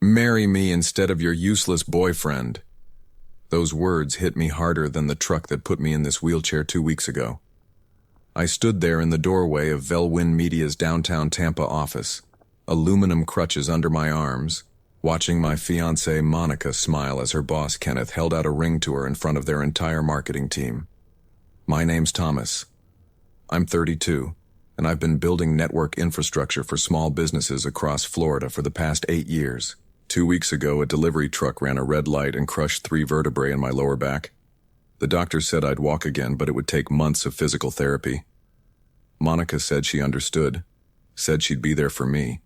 Marry me instead of your useless boyfriend. Those words hit me harder than the truck that put me in this wheelchair 2 weeks ago. I stood there in the doorway of Velwin Media's downtown Tampa office, aluminum crutches under my arms, watching my fiancée Monica smile as her boss Kenneth held out a ring to her in front of their entire marketing team. My name's Thomas. I'm 32, and I've been building network infrastructure for small businesses across Florida for the past 8 years. 2 weeks ago, a delivery truck ran a red light and crushed 3 vertebrae in my lower back. The doctor said I'd walk again, but it would take months of physical therapy. Monica said she understood, said she'd be there for me.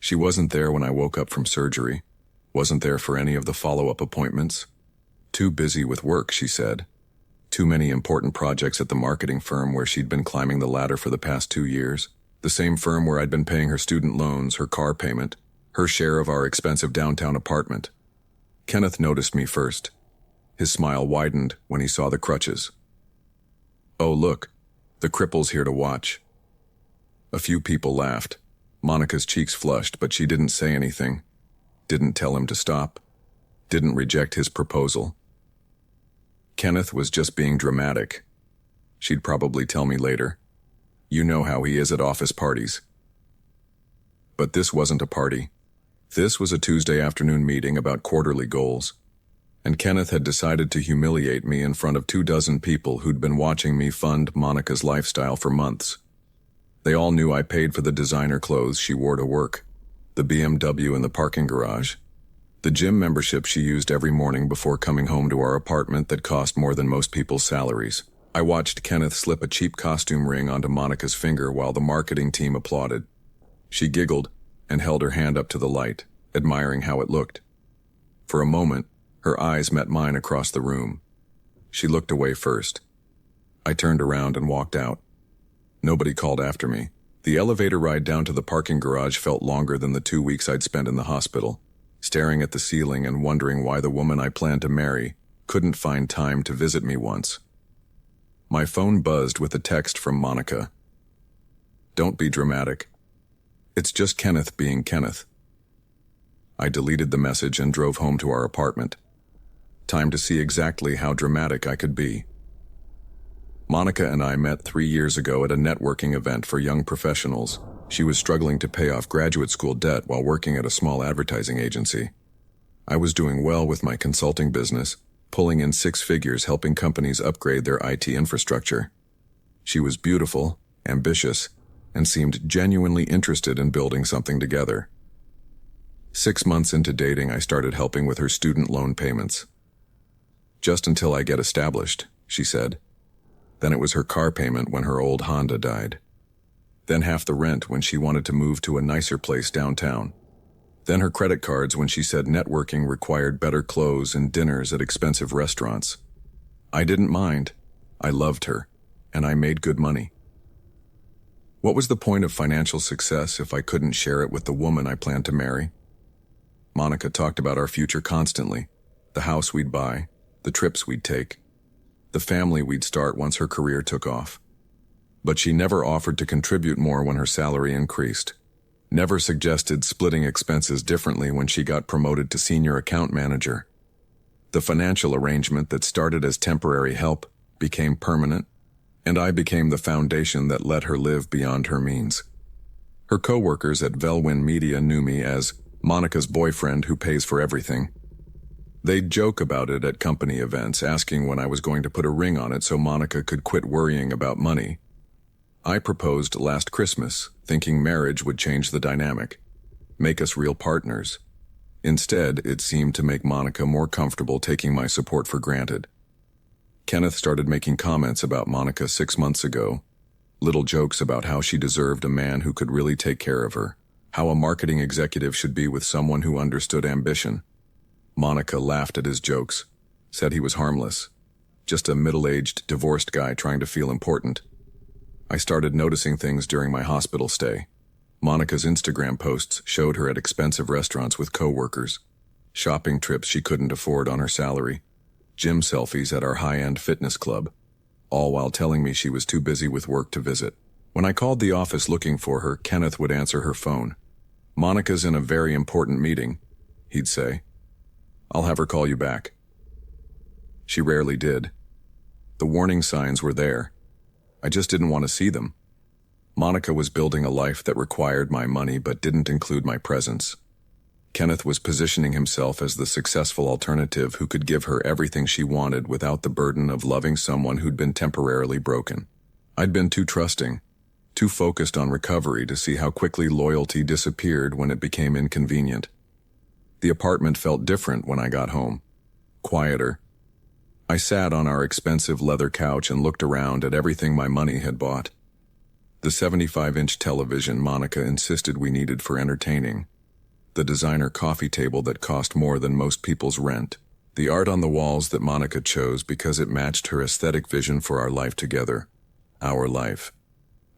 She wasn't there when I woke up from surgery, wasn't there for any of the follow-up appointments. Too busy with work, she said. Too many important projects at the marketing firm where she'd been climbing the ladder for the past 2 years, the same firm where I'd been paying her student loans, her car payment, her share of our expensive downtown apartment. Kenneth noticed me first. His smile widened when he saw the crutches. "Oh, look, the cripple's here to watch." A few people laughed. Monica's cheeks flushed, but she didn't say anything. Didn't tell him to stop. Didn't reject his proposal. Kenneth was just being dramatic. She'd probably tell me later. You know how he is at office parties. But this wasn't a party. This was a Tuesday afternoon meeting about quarterly goals. And Kenneth had decided to humiliate me in front of 24 people who'd been watching me fund Monica's lifestyle for months. They all knew I paid for the designer clothes she wore to work, the BMW in the parking garage, the gym membership she used every morning before coming home to our apartment that cost more than most people's salaries. I watched Kenneth slip a cheap costume ring onto Monica's finger while the marketing team applauded. She giggled and held her hand up to the light, admiring how it looked. For a moment, her eyes met mine across the room. She looked away first. I turned around and walked out. Nobody called after me. The elevator ride down to the parking garage felt longer than the 2 weeks I'd spent in the hospital, staring at the ceiling and wondering why the woman I planned to marry couldn't find time to visit me once. My phone buzzed with a text from Monica. "Don't be dramatic. It's just Kenneth being Kenneth." I deleted the message and drove home to our apartment. Time to see exactly how dramatic I could be. Monica and I met 3 years ago at a networking event for young professionals. She was struggling to pay off graduate school debt while working at a small advertising agency. I was doing well with my consulting business, pulling in 6 figures helping companies upgrade their IT infrastructure. She was beautiful, ambitious, and seemed genuinely interested in building something together. 6 months into dating, I started helping with her student loan payments. "Just until I get established," she said. Then it was her car payment when her old Honda died. Then half the rent when she wanted to move to a nicer place downtown. Then her credit cards when she said networking required better clothes and dinners at expensive restaurants. I didn't mind. I loved her, and I made good money. What was the point of financial success if I couldn't share it with the woman I planned to marry? Monica talked about our future constantly, the house we'd buy, the trips we'd take, the family we'd start once her career took off. But she never offered to contribute more when her salary increased, never suggested splitting expenses differently when she got promoted to senior account manager. The financial arrangement that started as temporary help became permanent, and I became the foundation that let her live beyond her means. Her coworkers at Velwin Media knew me as Monica's boyfriend who pays for everything. They'd joke about it at company events, asking when I was going to put a ring on it so Monica could quit worrying about money. I proposed last Christmas, thinking marriage would change the dynamic, make us real partners. Instead, it seemed to make Monica more comfortable taking my support for granted. Kenneth started making comments about Monica 6 months ago, little jokes about how she deserved a man who could really take care of her, how a marketing executive should be with someone who understood ambition. Monica laughed at his jokes, said he was harmless, just a middle-aged, divorced guy trying to feel important. I started noticing things during my hospital stay. Monica's Instagram posts showed her at expensive restaurants with coworkers, shopping trips she couldn't afford on her salary, gym selfies at our high-end fitness club, all while telling me she was too busy with work to visit. When I called the office looking for her, Kenneth would answer her phone. "Monica's in a very important meeting. he'd say. "I'll have her call you back." She rarely did. The warning signs were there. I just didn't want to see them. Monica was building a life that required my money but didn't include my presence. Kenneth was positioning himself as the successful alternative who could give her everything she wanted without the burden of loving someone who'd been temporarily broken. I'd been too trusting, too focused on recovery to see how quickly loyalty disappeared when it became inconvenient. The apartment felt different when I got home. Quieter. I sat on our expensive leather couch and looked around at everything my money had bought. The 75-inch television Monica insisted we needed for entertaining. The designer coffee table that cost more than most people's rent. The art on the walls that Monica chose because it matched her aesthetic vision for our life together. Our life.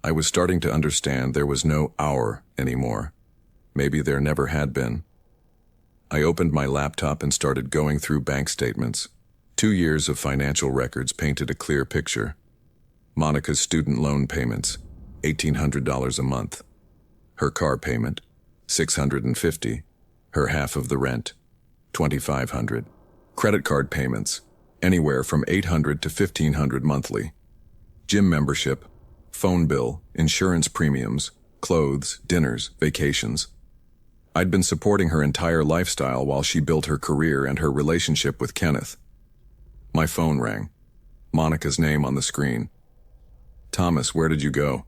I was starting to understand there was no "our" anymore. Maybe there never had been. I opened my laptop and started going through bank statements. 2 years of financial records painted a clear picture. Monica's student loan payments, $1,800 a month. Her car payment, $650. Her half of the rent, $2,500. Credit card payments, anywhere from $800 to $1,500 monthly. Gym membership, phone bill, insurance premiums, clothes, dinners, vacations. I'd been supporting her entire lifestyle while she built her career and her relationship with Kenneth. My phone rang. Monica's name on the screen. "Thomas, where did you go?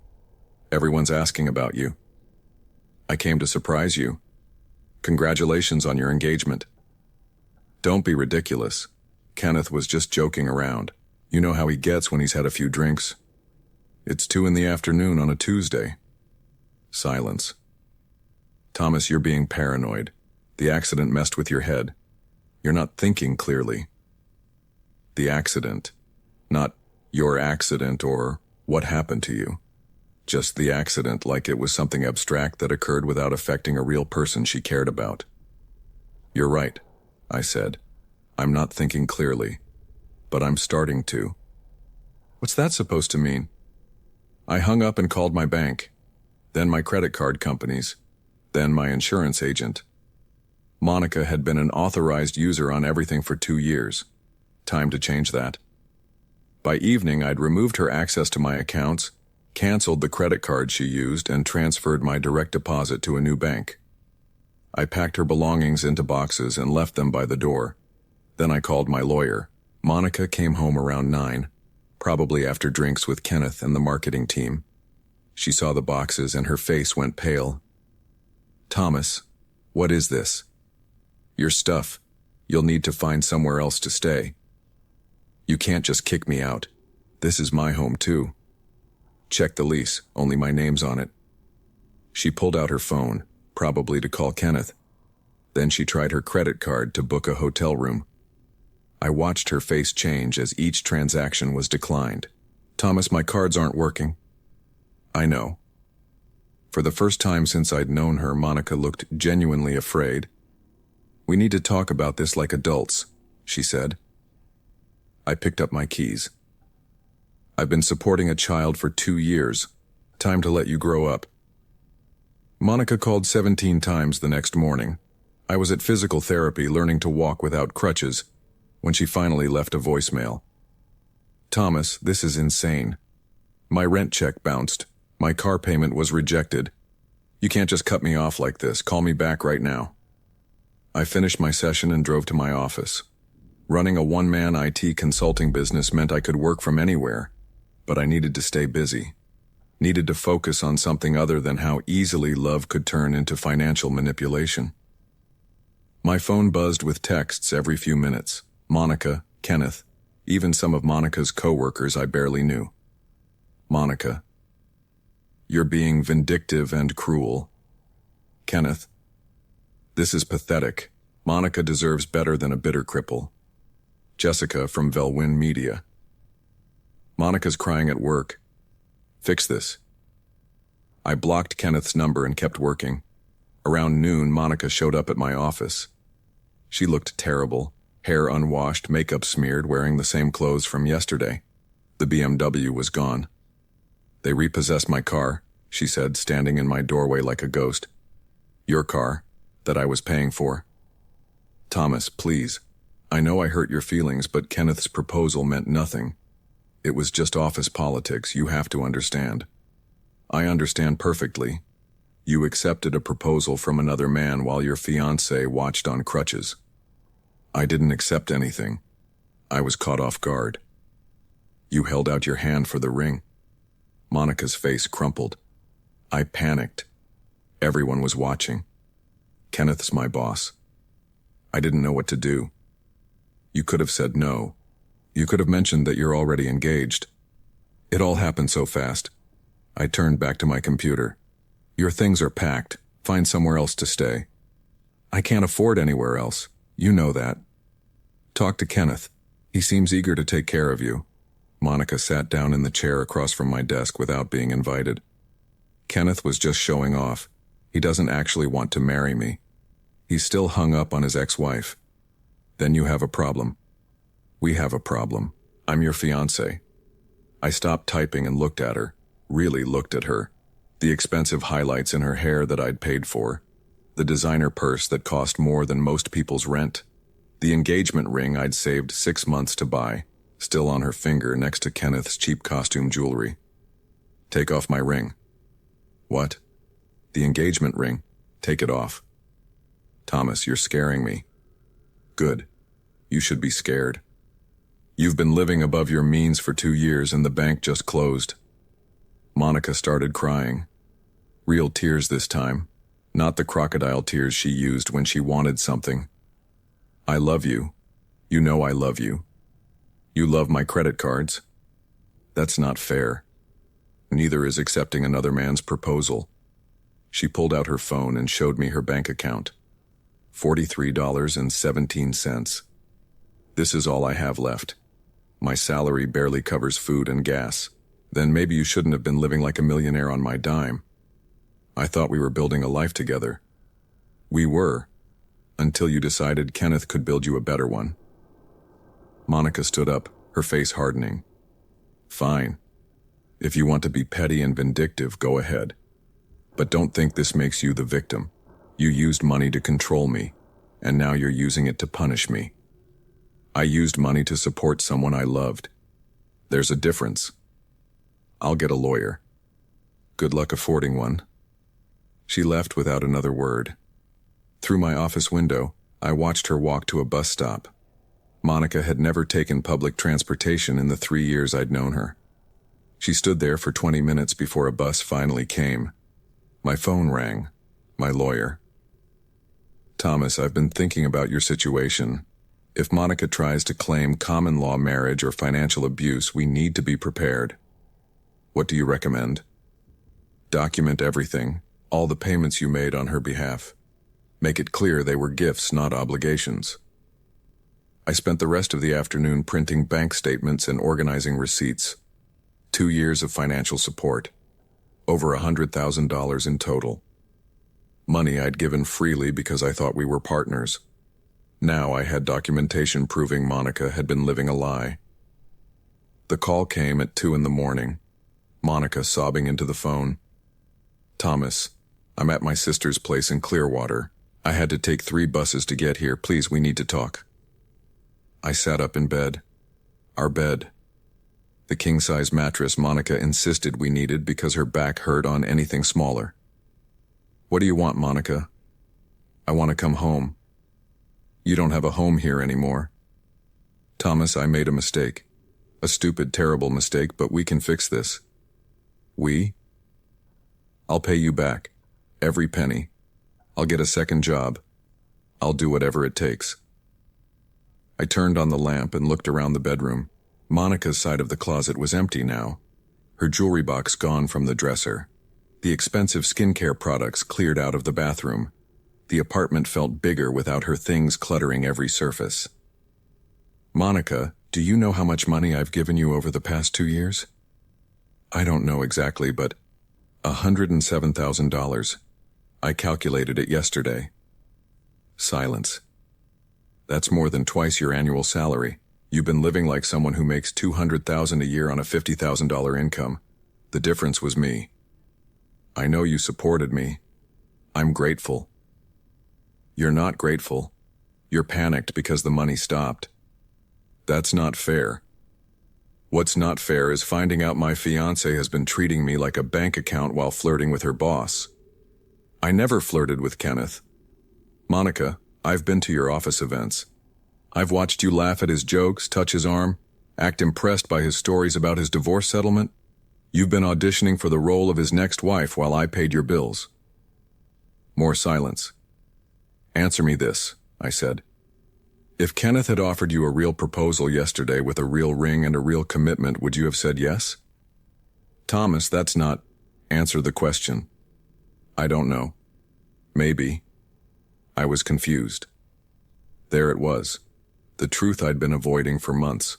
Everyone's asking about you. I came to surprise you. Congratulations on your engagement." "Don't be ridiculous. Kenneth was just joking around. You know how he gets when he's had a few drinks. It's 2 p.m. on a Tuesday." Silence. "Thomas, you're being paranoid. The accident messed with your head. You're not thinking clearly." The accident. Not your accident or what happened to you. Just the accident, like it was something abstract that occurred without affecting a real person she cared about. "You're right," I said. "I'm not thinking clearly, but I'm starting to." "What's that supposed to mean?" I hung up and called my bank, then my credit card companies, then my insurance agent. Monica had been an authorized user on everything for 2 years. Time to change that. By evening, I'd removed her access to my accounts, canceled the credit card she used, and transferred my direct deposit to a new bank. I packed her belongings into boxes and left them by the door. Then I called my lawyer. Monica came home around 9, probably after drinks with Kenneth and the marketing team. She saw the boxes and her face went pale. "Thomas, what is this?" "Your stuff. You'll need to find somewhere else to stay. You can't just kick me out. This is my home too. Check the lease, only my name's on it." She pulled out her phone, probably to call Kenneth. Then she tried her credit card to book a hotel room. I watched her face change as each transaction was declined. "Thomas, my cards aren't working." "I know." For the first time since I'd known her, Monica looked genuinely afraid. "We need to talk about this like adults," she said. I picked up my keys. "I've been supporting a child for 2 years. Time to let you grow up." Monica called 17 times the next morning. I was at physical therapy learning to walk without crutches when she finally left a voicemail. "Thomas, this is insane. My rent check bounced. My car payment was rejected. You can't just cut me off like this. Call me back right now." I finished my session and drove to my office. Running a one-man IT consulting business meant I could work from anywhere, but I needed to stay busy. Needed to focus on something other than how easily love could turn into financial manipulation. My phone buzzed with texts every few minutes. Monica, Kenneth, even some of Monica's coworkers I barely knew. Monica: "You're being vindictive and cruel." Kenneth: "This is pathetic. Monica deserves better than a bitter cripple." Jessica from Velwyn Media: "Monica's crying at work. Fix this." I blocked Kenneth's number and kept working. Around noon, Monica showed up at my office. She looked terrible, hair unwashed, makeup smeared, wearing the same clothes from yesterday. The BMW was gone. "They repossessed my car," she said, standing in my doorway like a ghost. "Your car, that I was paying for." Thomas, please. I know I hurt your feelings, but Kenneth's proposal meant nothing. It was just office politics, you have to understand. I understand perfectly. You accepted a proposal from another man while your fiancé watched on crutches. I didn't accept anything. I was caught off guard. You held out your hand for the ring. Monica's face crumpled. I panicked. Everyone was watching. Kenneth's my boss. I didn't know what to do. You could have said no. You could have mentioned that you're already engaged. It all happened so fast. I turned back to my computer. Your things are packed. Find somewhere else to stay. I can't afford anywhere else. You know that. Talk to Kenneth. He seems eager to take care of you. Monica sat down in the chair across from my desk without being invited. Kenneth was just showing off. He doesn't actually want to marry me. He's still hung up on his ex-wife. Then you have a problem. We have a problem. I'm your fiancé. I stopped typing and looked at her. Really looked at her. The expensive highlights in her hair that I'd paid for. The designer purse that cost more than most people's rent. The engagement ring I'd saved 6 months to buy, still on her finger next to Kenneth's cheap costume jewelry. Take off my ring. What? The engagement ring. Take it off. Thomas, you're scaring me. Good. You should be scared. You've been living above your means for 2 years and the bank just closed. Monica started crying. Real tears this time, not the crocodile tears she used when she wanted something. I love you. You know I love you. You love my credit cards. That's not fair. Neither is accepting another man's proposal. She pulled out her phone and showed me her bank account. $43.17. This is all I have left. My salary barely covers food and gas. Then maybe you shouldn't have been living like a millionaire on my dime. I thought we were building a life together. We were, until you decided Kenneth could build you a better one. Monica stood up, her face hardening. Fine. If you want to be petty and vindictive, go ahead. But don't think this makes you the victim. You used money to control me, and now you're using it to punish me. I used money to support someone I loved. There's a difference. I'll get a lawyer. Good luck affording one. She left without another word. Through my office window, I watched her walk to a bus stop. Monica had never taken public transportation in the 3 years I'd known her. She stood there for 20 minutes before a bus finally came. My phone rang. My lawyer. Thomas, I've been thinking about your situation. If Monica tries to claim common law marriage or financial abuse, we need to be prepared. What do you recommend? Document everything, all the payments you made on her behalf. Make it clear they were gifts, not obligations. I spent the rest of the afternoon printing bank statements and organizing receipts. 2 years of financial support. Over $100,000 in total. Money I'd given freely because I thought we were partners. Now I had documentation proving Monica had been living a lie. The call came at 2 a.m. Monica sobbing into the phone. Thomas, I'm at my sister's place in Clearwater. I had to take 3 buses to get here. Please, we need to talk. I sat up in bed. Our bed. The king-size mattress Monica insisted we needed because her back hurt on anything smaller. What do you want, Monica? I want to come home. You don't have a home here anymore. Thomas, I made a mistake. A stupid, terrible mistake, but we can fix this. We? I'll pay you back. Every penny. I'll get a second job. I'll do whatever it takes. I turned on the lamp and looked around the bedroom. Monica's side of the closet was empty now. Her jewelry box gone from the dresser. The expensive skincare products cleared out of the bathroom. The apartment felt bigger without her things cluttering every surface. Monica, do you know how much money I've given you over the past 2 years? I don't know exactly, but $107,000. I calculated it yesterday. Silence. That's more than twice your annual salary. You've been living like someone who makes $200,000 a year on a $50,000 income. The difference was me. I know you supported me. I'm grateful. You're not grateful. You're panicked because the money stopped. That's not fair. What's not fair is finding out my fiancé has been treating me like a bank account while flirting with her boss. I never flirted with Kenneth. Monica, I've been to your office events. I've watched you laugh at his jokes, touch his arm, act impressed by his stories about his divorce settlement. You've been auditioning for the role of his next wife while I paid your bills. More silence. Answer me this, I said. If Kenneth had offered you a real proposal yesterday with a real ring and a real commitment, would you have said yes? Thomas, that's not... Answer the question. I don't know. Maybe. I was confused. There it was. The truth I'd been avoiding for months.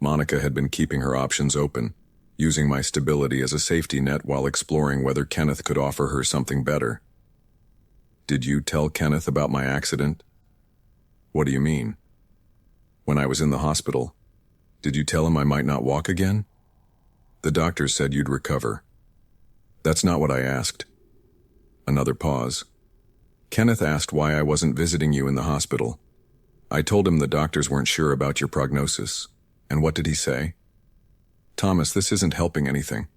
Monica had been keeping her options open, using my stability as a safety net while exploring whether Kenneth could offer her something better. Did you tell Kenneth about my accident? What do you mean? When I was in the hospital, did you tell him I might not walk again? The doctors said you'd recover. That's not what I asked. Another pause. Kenneth asked why I wasn't visiting you in the hospital. I told him the doctors weren't sure about your prognosis. And what did he say? Thomas, this isn't helping anything.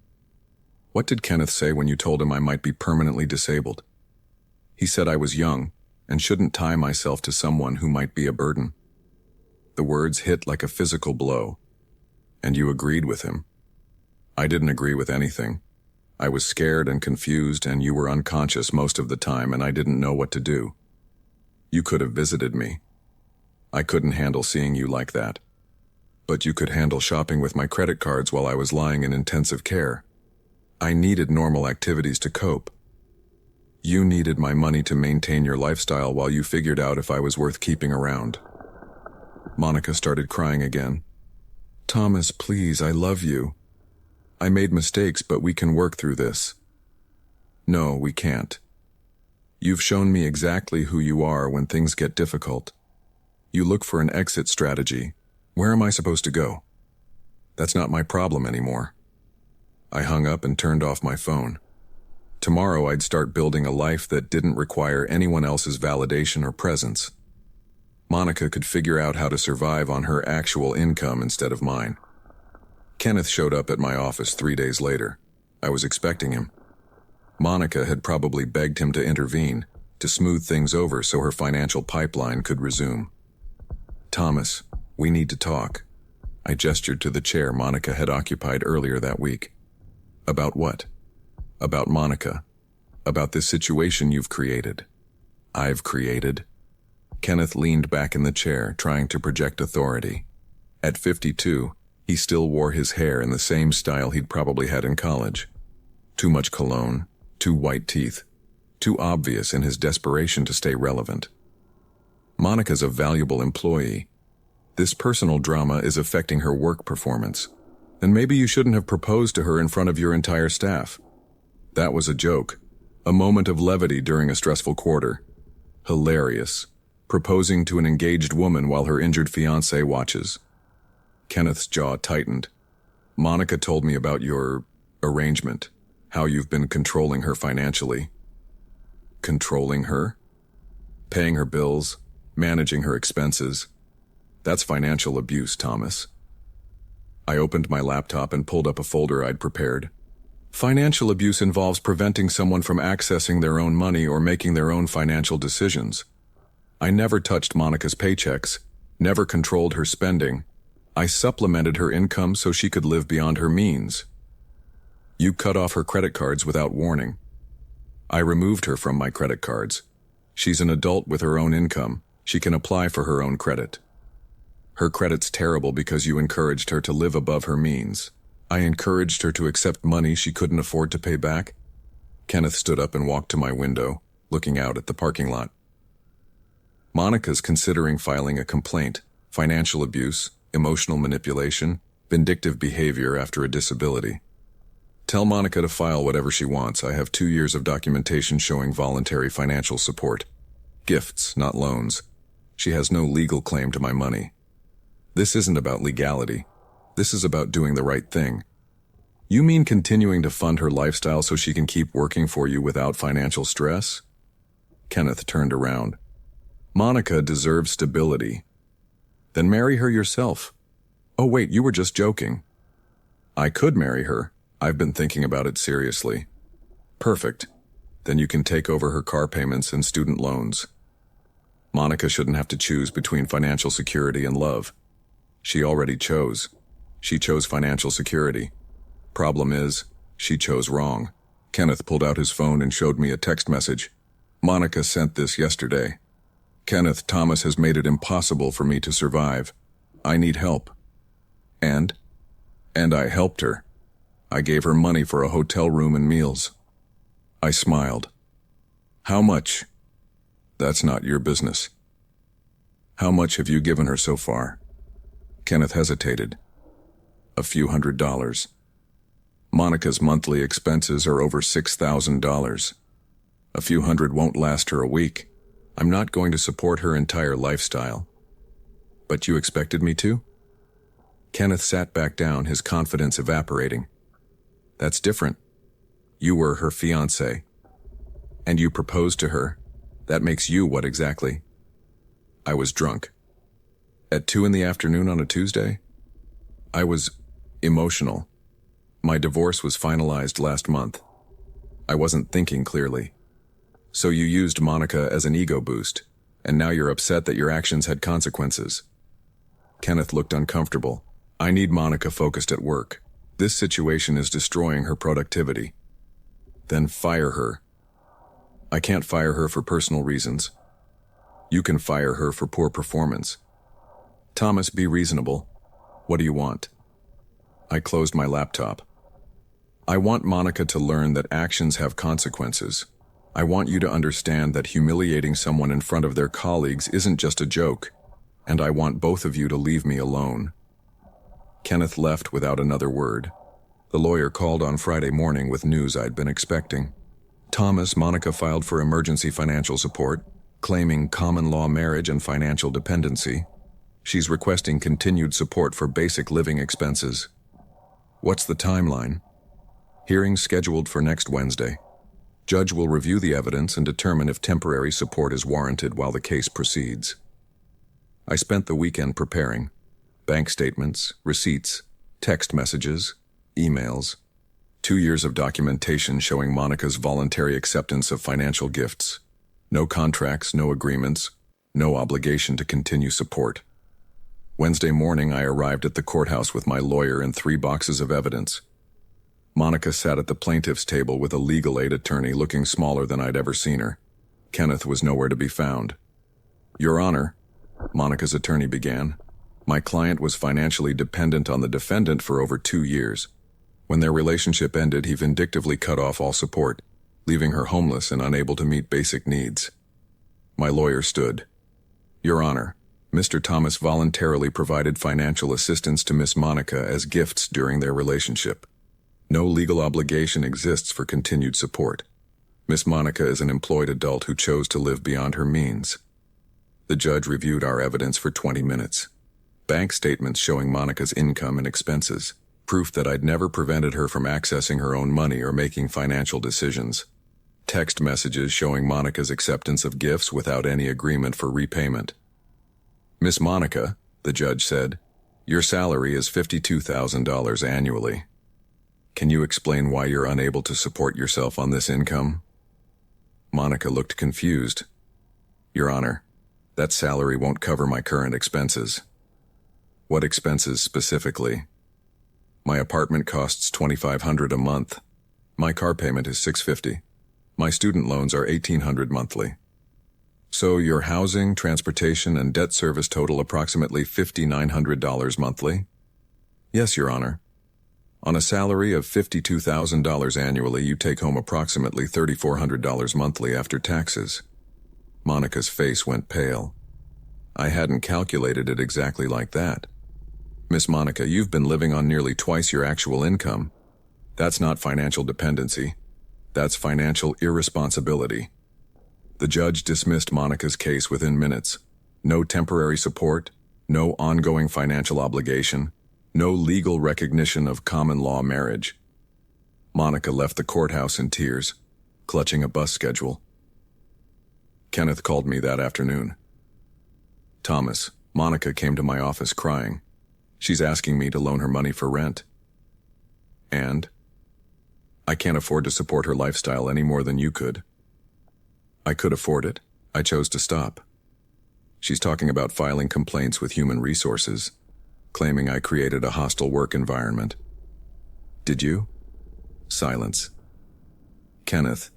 What did Kenneth say when you told him I might be permanently disabled? He said I was young and shouldn't tie myself to someone who might be a burden. The words hit like a physical blow. And you agreed with him. I didn't agree with anything. I was scared and confused, and you were unconscious most of the time, and I didn't know what to do. You could have visited me. I couldn't handle seeing you like that. But you could handle shopping with my credit cards while I was lying in intensive care. I needed normal activities to cope. You needed my money to maintain your lifestyle while you figured out if I was worth keeping around. Monica started crying again. Thomas, please, I love you. I made mistakes, but we can work through this. No, we can't. You've shown me exactly who you are when things get difficult. You look for an exit strategy. Where am I supposed to go? That's not my problem anymore. I hung up and turned off my phone. Tomorrow I'd start building a life that didn't require anyone else's validation or presence. Monica could figure out how to survive on her actual income instead of mine. Kenneth showed up at my office 3 days later. I was expecting him. Monica had probably begged him to intervene, to smooth things over so her financial pipeline could resume. Thomas, we need to talk. I gestured to the chair Monica had occupied earlier that week. About what? About Monica. About this situation you've created. I've created. Kenneth leaned back in the chair, trying to project authority. At 52, he still wore his hair in the same style he'd probably had in college. Too much cologne, too white teeth, too obvious in his desperation to stay relevant. Monica's a valuable employee. This personal drama is affecting her work performance. And maybe you shouldn't have proposed to her in front of your entire staff. That was a joke. A moment of levity during a stressful quarter. Hilarious. Proposing to an engaged woman while her injured fiancé watches. Kenneth's jaw tightened. Monica told me about your arrangement. How you've been controlling her financially. Controlling her? Paying her bills, managing her expenses. That's financial abuse, Thomas. I opened my laptop and pulled up a folder I'd prepared. Financial abuse involves preventing someone from accessing their own money or making their own financial decisions. I never touched Monica's paychecks, never controlled her spending. I supplemented her income so she could live beyond her means. You cut off her credit cards without warning. I removed her from my credit cards. She's an adult with her own income. She can apply for her own credit. Her credit's terrible because you encouraged her to live above her means. I encouraged her to accept money she couldn't afford to pay back. Kenneth stood up and walked to my window, looking out at the parking lot. Monica's considering filing a complaint, financial abuse, emotional manipulation, vindictive behavior after a disability. Tell Monica to file whatever she wants. I have 2 years of documentation showing voluntary financial support. Gifts, not loans. She has no legal claim to my money. This isn't about legality. This is about doing the right thing. You mean continuing to fund her lifestyle so she can keep working for you without financial stress? Kenneth turned around. Monica deserves stability. Then marry her yourself. Oh wait, you were just joking. I could marry her. I've been thinking about it seriously. Perfect. Then you can take over her car payments and student loans. Monica shouldn't have to choose between financial security and love. She already chose. She chose financial security. Problem is, she chose wrong. Kenneth pulled out his phone and showed me a text message. Monica sent this yesterday. Kenneth, Thomas has made it impossible for me to survive. I need help. And I helped her. I gave her money for a hotel room and meals. I smiled. How much? That's not your business. How much have you given her so far? Kenneth hesitated. A few $100s. Monica's monthly expenses are over $6,000. A few hundred won't last her a week. I'm not going to support her entire lifestyle. But you expected me to? Kenneth sat back down, his confidence evaporating. That's different. You were her fiancé. And you proposed to her. That makes you what exactly? I was drunk. At 2 p.m. on a Tuesday? I was emotional. My divorce was finalized last month. I wasn't thinking clearly. So you used Monica as an ego boost, and now you're upset that your actions had consequences. Kenneth looked uncomfortable. I need Monica focused at work. This situation is destroying her productivity. Then fire her. I can't fire her for personal reasons. You can fire her for poor performance. Thomas, be reasonable. What do you want? I closed my laptop. I want Monica to learn that actions have consequences. I want you to understand that humiliating someone in front of their colleagues isn't just a joke, and I want both of you to leave me alone. Kenneth left without another word. The lawyer called on Friday morning with news I'd been expecting. Thomas, Monica filed for emergency financial support, claiming common law marriage and financial dependency. She's requesting continued support for basic living expenses. What's the timeline? Hearing scheduled for next Wednesday. Judge will review the evidence and determine if temporary support is warranted while the case proceeds. I spent the weekend preparing. Bank statements, receipts, text messages, emails. 2 years of documentation showing Monica's voluntary acceptance of financial gifts. No contracts, no agreements, no obligation to continue support. Wednesday morning, I arrived at the courthouse with my lawyer and 3 boxes of evidence. Monica sat at the plaintiff's table with a legal aid attorney looking smaller than I'd ever seen her. Kenneth was nowhere to be found. Your Honor, Monica's attorney began, my client was financially dependent on the defendant for over 2 years. When their relationship ended, he vindictively cut off all support, leaving her homeless and unable to meet basic needs. My lawyer stood. Your Honor, Mr. Thomas voluntarily provided financial assistance to Miss Monica as gifts during their relationship. No legal obligation exists for continued support. Miss Monica is an employed adult who chose to live beyond her means. The judge reviewed our evidence for 20 minutes. Bank statements showing Monica's income and expenses. Proof that I'd never prevented her from accessing her own money or making financial decisions. Text messages showing Monica's acceptance of gifts without any agreement for repayment. Miss Monica, the judge said, your salary is $52,000 annually. Can you explain why you're unable to support yourself on this income? Monica looked confused. Your Honor, that salary won't cover my current expenses. What expenses specifically? My apartment costs $2,500 a month. My car payment is $650. My student loans are $1,800 monthly. So your housing, transportation, and debt service total approximately $5,900 monthly? Yes, Your Honor. On a salary of $52,000 annually, you take home approximately $3,400 monthly after taxes. Monica's face went pale. I hadn't calculated it exactly like that. Miss Monica, you've been living on nearly twice your actual income. That's not financial dependency. That's financial irresponsibility. The judge dismissed Monica's case within minutes. No temporary support, no ongoing financial obligation, no legal recognition of common law marriage. Monica left the courthouse in tears, clutching a bus schedule. Kenneth called me that afternoon. Thomas, Monica came to my office crying. She's asking me to loan her money for rent. And? I can't afford to support her lifestyle any more than you could. I could afford it. I chose to stop. She's talking about filing complaints with Human Resources, claiming I created a hostile work environment. Did you? Silence. Kenneth,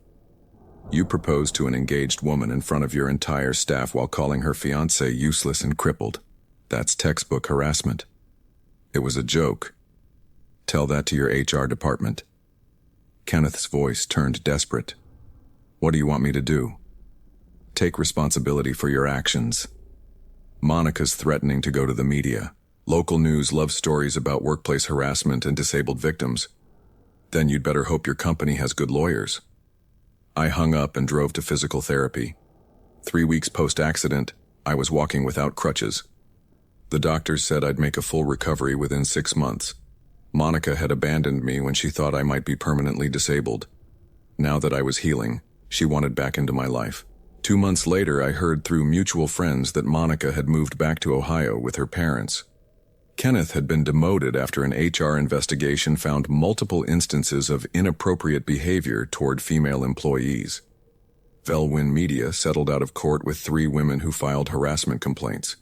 you proposed to an engaged woman in front of your entire staff while calling her fiancé useless and crippled. That's textbook harassment. It was a joke. Tell that to your HR department. Kenneth's voice turned desperate. What do you want me to do? Take responsibility for your actions. Monica's threatening to go to the media. Local news loves stories about workplace harassment and disabled victims. Then you'd better hope your company has good lawyers. I hung up and drove to physical therapy. 3 weeks post-accident, I was walking without crutches. The doctors said I'd make a full recovery within 6 months. Monica had abandoned me when she thought I might be permanently disabled. Now that I was healing, she wanted back into my life. 2 months later, I heard through mutual friends that Monica had moved back to Ohio with her parents. Kenneth had been demoted after an HR investigation found multiple instances of inappropriate behavior toward female employees. Velwyn Media settled out of court with 3 women who filed harassment complaints.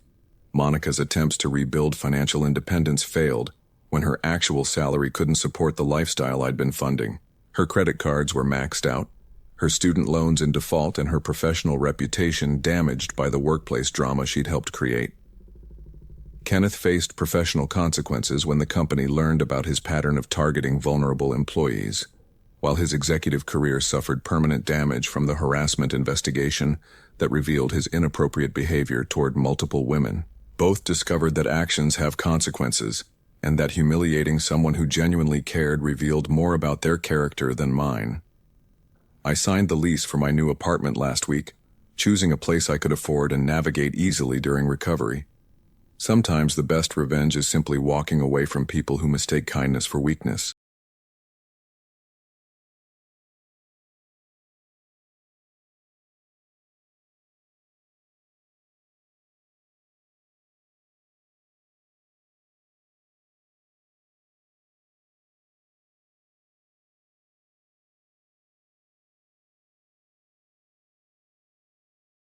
Monica's attempts to rebuild financial independence failed when her actual salary couldn't support the lifestyle I'd been funding. Her credit cards were maxed out, her student loans in default, and her professional reputation damaged by the workplace drama she'd helped create. Kenneth faced professional consequences when the company learned about his pattern of targeting vulnerable employees, while his executive career suffered permanent damage from the harassment investigation that revealed his inappropriate behavior toward multiple women. Both discovered that actions have consequences, and that humiliating someone who genuinely cared revealed more about their character than mine. I signed the lease for my new apartment last week, choosing a place I could afford and navigate easily during recovery. Sometimes the best revenge is simply walking away from people who mistake kindness for weakness.